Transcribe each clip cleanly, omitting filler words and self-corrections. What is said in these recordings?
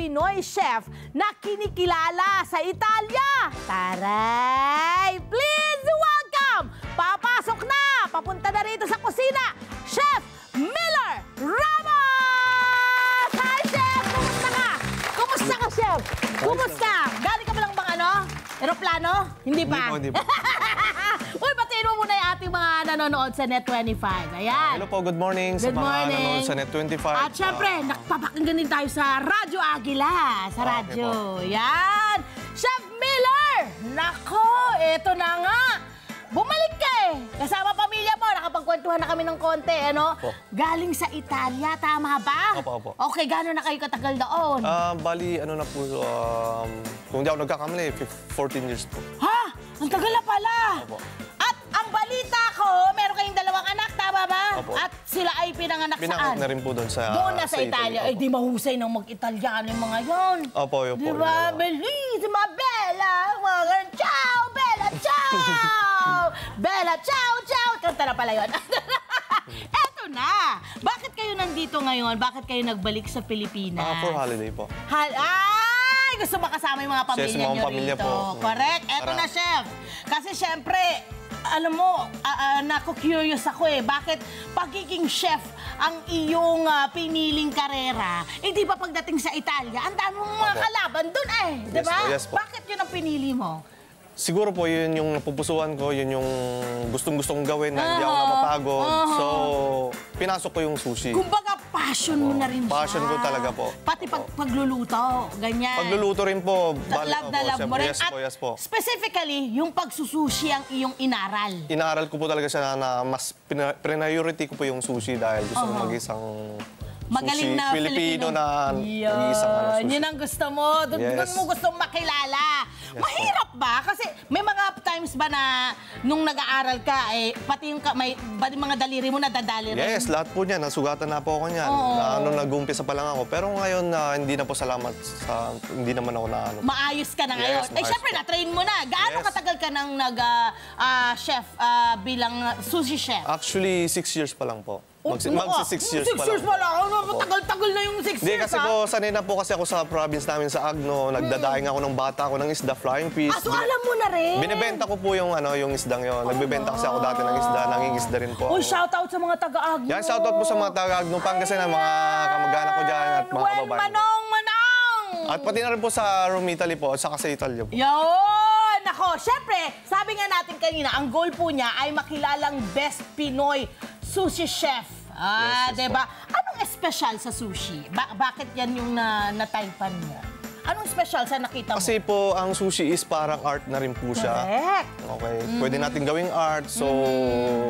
Pinoy chef na kinikilala sa Italia. Taray! Please welcome! Papasok na! Papunta na rito sa kusina, Chef Miller Ramos! Hi, Chef! Kumusta ka? Kumusta ka, Chef? Kumusta? Galing ka ba lang bang aeroplano? Hindi pa? Hindi po. Uy, batiin mo muna yung ating mga nanonood sa Net25. Ayan. Hello po, good morning sa mga nanonood sa Net25. At syempre, nakapapakinggan din tayo sa Radyo Agila. Sa radyo. Yan. Chef Miller! Nako, eto na nga. Bumalik ka eh. Kasama pamilya mo, nakapagkwentuhan na kami ng konti, ano? Opo. Galing sa Italia, tama ba? Opo. Okay, gano'n na kayo katagal doon? Bali, ano na po, kung di ako nagkakamali, 14 years po. Ha? Ang tagal na pala. Opo. At ang balita ko, meron kayong dalawang anak, tama ba? Opo. At sila ay pinanganak saan? Pinanganak na rin po doon sa Doon na sa Italia. Eh, di mahusay ng mag-Italyano yung mga yon. Opo, yun po. Di ba? Bellissima, Bella! Mga ciao, Bella, ciao! Bella, ciao, ciao! Kanta na pala yun. Eto na! Bakit kayo nandito ngayon? Bakit kayo nagbalik sa Pilipinas? For holiday po. Ay! Gusto makasama yung mga pamilya Chef, mga nyo pamilya rito. po. Correct? Eto na, Chef. Kasi syempre, alam mo, naku-curious ako eh. Bakit pagiging chef ang iyong piniling karera? Eh, di ba pagdating sa Italia, ang dami mong mga kalaban dun eh. Di ba? Yes po. Bakit yun ang pinili mo? Siguro po, yun yung napupusuan ko, yun yung gustong-gusto kong gawin na hindi ako napapagod. So, pinasok ko yung sushi. Kumbaga, passion mo na rin siya. Passion ko talaga po. Pati pagluluto, ganyan. Pagluluto rin po. Love na love mo rin. Yes po. Specifically, yung pagsusushi ang iyong inaral. Inaral ko po talaga siya na mas priority ko po yung sushi dahil gusto ko mag-isang Magaling sushi na Filipino na Yun, mag-isang sushi. yun ang gusto mo. Doon mo gustong makilala. Yes, Mahirap ba? Kasi may mga times ba na nung nag-aaral ka, eh, pati yung mga daliri mo nadadali rin? Yes, lahat po niyan. Nasugatan na po ako niyan. Nung nag-umpisa pa lang ako. Pero ngayon, hindi na po salamat sa hindi naman ako na ano. Maayos ka na ngayon. Yes, Eh, syempre, na-train mo na. Gaano Yes. katagal ka nang chef bilang sushi chef? Actually, 6 years pa lang po. Magsi 6 years 6 pa lang. years pa lang. Tagal-tagal na yung 6 Hindi, years, kasi po, sanay na po kasi ako sa province namin sa Agno. Nagdadaing ako ng bata ko ng isda, flying fish. So alam mo na rin. Binibenta ko po yung isdang yon. Nagbebenta kasi ako dati ng isda, nangingisda rin po Uy, ako. shoutout sa mga taga-Agno. Yan, shoutout po sa mga taga-Agno Pangasinan, mga kamag-anak ko dyan at mga kababayan ko. Manong! At pati na rin po sa Rome, Italy po, at saka sa Italia po. Yun! Nako, syempre, sabi nga natin kanina, ang goal po niya ay makilalang best Pinoy sushi chef. Yes, diba? Anong espesyal sa sushi? Bakit yan yung na-typean mo? Anong espesyal sa nakita mo? Kasi po, ang sushi is parang art na rin po siya. Correct. Okay. Pwede natin gawing art. So,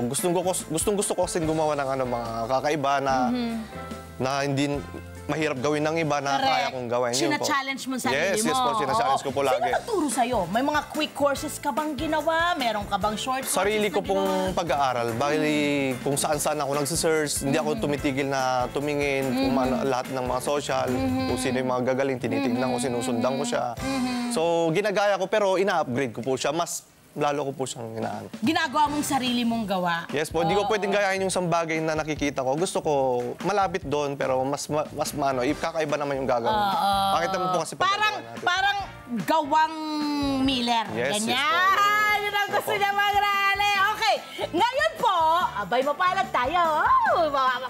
gustong-gusto ko kasing gumawa ng mga kakaiba na hindi mahirap gawin ng iba na kaya kong gawin. China-challenge mo sa sarili mo. Yes po. China-challenge ko po lagi. Sino nagturo sa'yo? May mga quick courses ka bang ginawa? Meron ka bang short courses Sarili ko na ginawa? pong pag-aaral. Bali, kung saan-saan ako nagsisearch, hindi ako tumitigil na tumingin kung lahat ng mga social, kung sino yung mga gagaling, tinitignan ko, sinusundan ko siya. So, ginagaya ko pero ina-upgrade ko po siya. Mas lalo ko po siyang inaano. Ginagawa mong sarili mong gawa. Yes po, hindi ko pwedeng gayahin yung isang bagay na nakikita ko. Gusto ko malapit doon pero mas kakaiba naman yung gagawin. Bakit naman po kasi pagkagawa natin? Parang gawang Miller. Yes, Ganyan. yes, Yun ang gusto niya mag-rally. Okay. Ngayon po, abay mapalag tayo.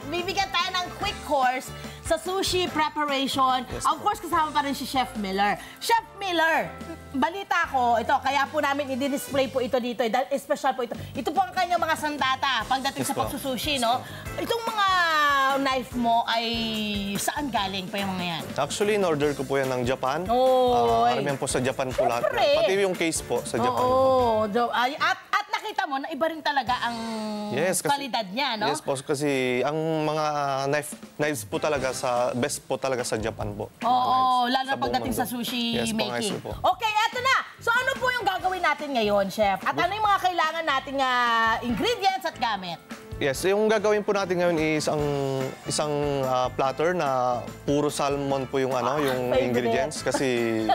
Bibigyan tayo ng quick course sa sushi preparation. Yes, of course, kasama pa rin si Chef Miller. Chef Miller, balita ko, ito, kaya po namin i-display po ito dito, dahil special po ito. Ito po ang kanyang mga sandata pagdating sa pagsusushi, no? Itong mga knife mo ay saan galing pa yung mga yan? Actually, in-order ko po yan ng Japan. Karamihan po sa Japan po lahat. Siyempre. Pati yung case po sa Japan. At nakita mo na iba rin talaga ang kalidad niya, no? Yes po, kasi ang mga knives po talaga best po talaga sa Japan po. Oo, lalo na Sa pagdating buong sa sushi Yes, making. po. Okay, eto na. So ano po yung gagawin natin ngayon, Chef? At ano yung mga kailangan nating ingredients at gamit? Yes, yung gagawin po natin ngayon is isang platter na puro salmon po yung yung favorite. ingredients kasi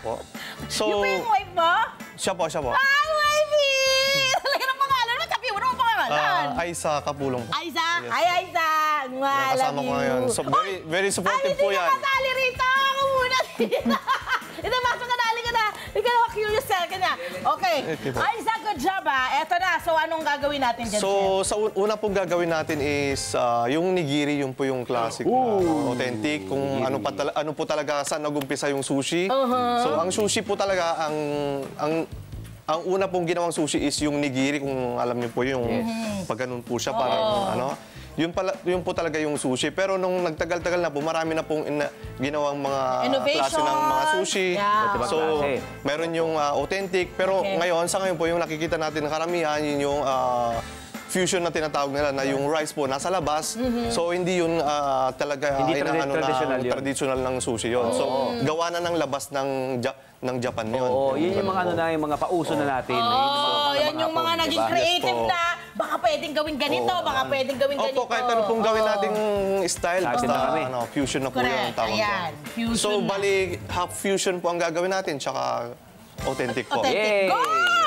po. So, Yung ba yung wife mo? siya po. Ay, wifey! Talaga ng pangalan mo, sabi mo naman pangalan. Aiza Kapulong po. Aiza! Yes. Ay, Aiza! Kasama ko ngayon. So, very supportive po yan. Ay, hindi ka kasali rito! Ito, masok ka na, halika na. Ikaw na, curious ka na. Okay. Ay, isa, good job Eto na, so anong gagawin natin dyan, So, sa una pong gagawin natin is yung nigiri, yung po yung classic na authentic. Kung ano po talaga, saan nagumpisa yung sushi. So, ang sushi po talaga, ang una pong ginawang sushi is yung nigiri, kung alam niyo po yung pag ganun po siya, parang ano. Yun po talaga yung sushi. Pero nung nagtagal-tagal na po, marami na pong ginawang mga klase ng mga sushi. Yeah. So, meron yung authentic. Pero ngayon, sa ngayon po, yung nakikita natin na karamihan, yun yung fusion na tinatawag nila, na yung rice po nasa labas. So, hindi yun talaga Hindi traditional ng sushi yun. So, gawa na ng labas ng Japan yun. Oo, yun yung mga yung mga pauso na natin. Yan yung mga naging creative na baka pwedeng gawin ganito, baka pwedeng gawin ganito. Opo, kahit ano pong gawin nating style, Atin na kami. basta fusion na po yung tawag Ayan, ko. fusion So, na. bali, half fusion po ang gagawin natin, tsaka authentic po. Authentic. Yay! Go!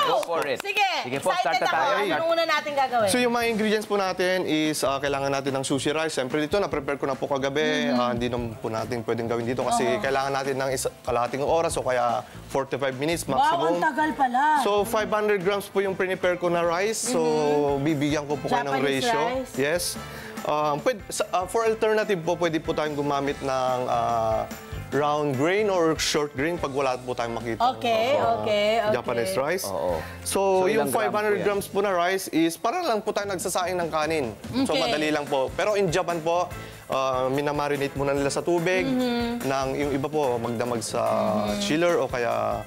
Go for it. Sige, Sige po, start excited na tayo. ako. Anong una natin gagawin? So, yung mga ingredients po natin is kailangan natin ng sushi rice. Siyempre dito, na-prepare ko na po kagabi. Hindi naman po natin pwedeng gawin dito kasi kailangan natin ng kalahating oras o kaya 45 minutes Wow, maximum. ang tagal pala. So, 500 grams po yung prepare ko na rice. So, bibigyan ko po kayo ng Japanese ratio. rice? Yes. For alternative po, pwede po tayong gumamit ng round grain or short grain pag wala po tayong makita. Okay. Japanese rice. Oo. So, So, yung ilang grams 500 po yan? grams po na rice is para lang po tayo nagsasaing ng kanin. So, Okay. madali lang po. Pero in Japan po, minamarinate muna nila sa tubig. Yung iba po, magdamag sa chiller o kaya...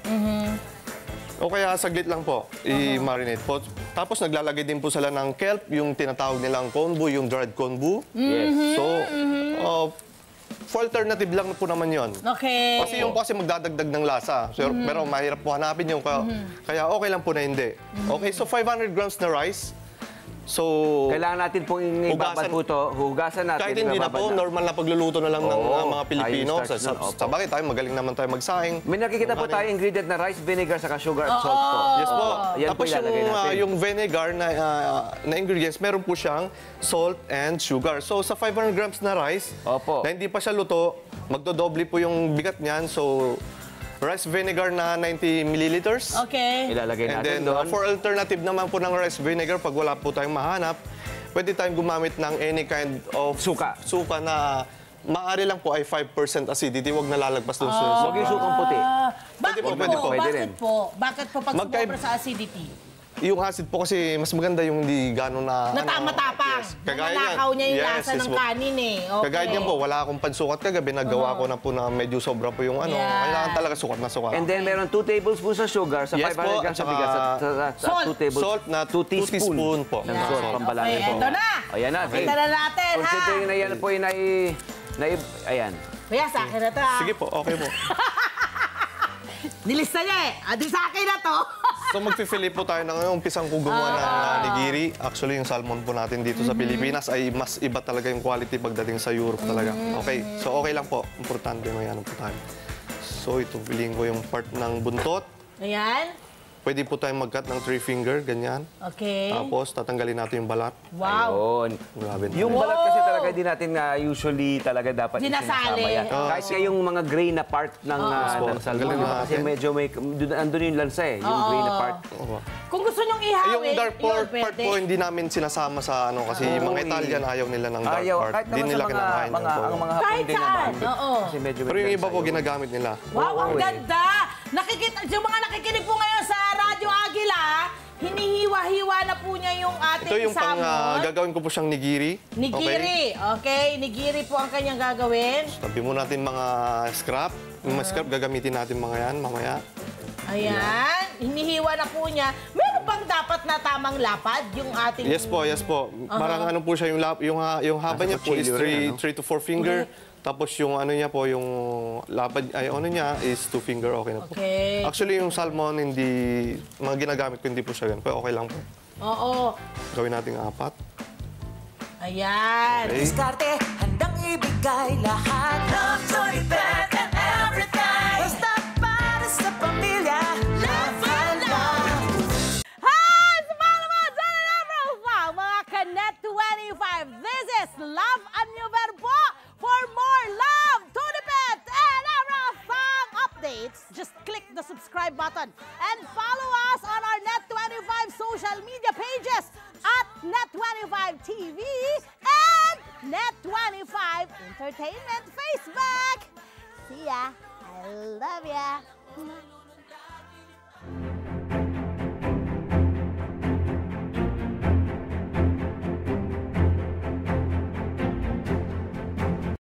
O kaya saglit lang po, i-marinate po. Tapos naglalagay din po sila ng kelp, yung tinatawag nilang konbu, yung dried konbu. Yes. So, for alternative lang po naman yon. Okay. Kasi yung kasi magdadagdag ng lasa. So, pero mahirap po hanapin yung kaya okay lang po na hindi. Okay, so 500 grams na rice. So, Kailangan natin pong ibabad po ito. Hugasan natin. kahit hindi na po, normal na pagluluto na lang ng mga Pilipino. Ayun, starch na, Sa bagay tayo, magaling naman tayo magsaing. May nakikita po tayo ingredient na rice, vinegar, saka sugar at salt po. Yes po. Yan po Tapos ilalagay natin. yung vinegar na ingredients, meron po siyang salt and sugar. So sa 500 grams na rice, Opo. na hindi pa siya luto, magdodoble po yung bigat niyan. So rice vinegar na 90 milliliters. Okay. Ilalagay And natin then doon. for alternative naman po ng rice vinegar, pag wala po tayong mahanap, pwede tayong gumamit ng any kind of Suka. na maaari lang po ay 5% acidity. Huwag nalalagpas doon sa Huwag yung sukang puti. Bakit po, po? pwede po. Pwede Bakit rin. po? Bakit po pag Magkaib- sumobra sa acidity? Yung acid po kasi mas maganda yung hindi gano'n na... Natama-tapang. Yes. Kagaya niyan. Nanakaw niya yung Yes, lasa yes ng po. kanin eh. Okay. Kagaya niyan po, wala akong pansukat kagabi. Nagawa ko na po na medyo sobra po yung ano. Yeah. Kailangan talaga sukat na sukat. And then meron 2 tablespoons sa sugar sa Yes 500 po, grams sa tsaka bigas at salt. 2 tablespoons. Salt na 2 teaspoon po. Ng Yeah. salt, Salt. pambalangin Okay, po. eto na. Ayan na. Kita na natin, ha? Considering na yan po yung ayan. Kuya, sa akin na to, ha? Sige po, okay po. Nilista niya eh. Adi sa akin na to. So magpipili po tayo ng umpisang kung gumawa ng nigiri. Actually, yung salmon po natin dito sa Pilipinas ay mas iba talaga yung quality pagdating sa Europe talaga. Okay, so okay lang po. Importante may ano po tayo. So ito, piliin ko yung part ng buntot. Ayan. Pwede po tayong mag-cut ng 3 finger, ganyan. Okay. Tapos tatanggalin natin yung balat. Wow. Ayun. Grabe. Yung balat kasi talaga di natin usually talaga dapat Dinasali. isinasama yan. Oo. Kahit kaya yung mga gray na part ng salmon. Tanggalin di ba? Kasi natin. medyo may, andun yung lansa eh, yung gray na part. Kung gusto nyong ihawin, Yung dark part pwede. po, hindi namin sinasama sa ano, kasi yung mga Italian ayaw nila ng dark Ayaw, part. kahit Hindi naman nila sa kinakain mga, yun po. ang mga Kahit hapon din saan, naman. oo. Kasi medyo may Pero yung iba lansa po, yun. ginagamit nila. Wow, ang Oo, eh. ganda! Yung mga nakikinig po ngayon sa Radyo Agila, hinihiwa-hiwa na po niya yung ating Ito yung pang salmon. gagawin ko po siyang nigiri. Nigiri. Okay, nigiri po ang kanyang gagawin. Tabi mo natin mga scrap. Yung mga scrap, gagamitin natin mga yan mamaya. Ayan, hinihiwa na po niya. Meron bang dapat na tamang lapad yung ating... Yes po, yes po. Parang ano po siya, yung haba niya po is kutsilyo rin, 3 to 4 finger. Tapos yung ano niya po, yung lapad, ay ano niya is 2 finger, okay na po. Okay. Actually, yung salmon, hindi, mga ginagamit ko, hindi po siya ganun. Pero okay lang po. Oo. Gawin natin 4. Ayan. Okay. Diskarte, handang ibigay lahat ng Tony Pet and everything. Basta para sa pamilya, love and love. Hi! Sa mga naman, sana na profile, mga Kanet 25. This is Love and New Verbo for more love to the pet and everything! clicks, just click the subscribe button and follow us on our Net25 social media pages at Net25 TV and Net25 Entertainment Facebook. See ya. I love ya.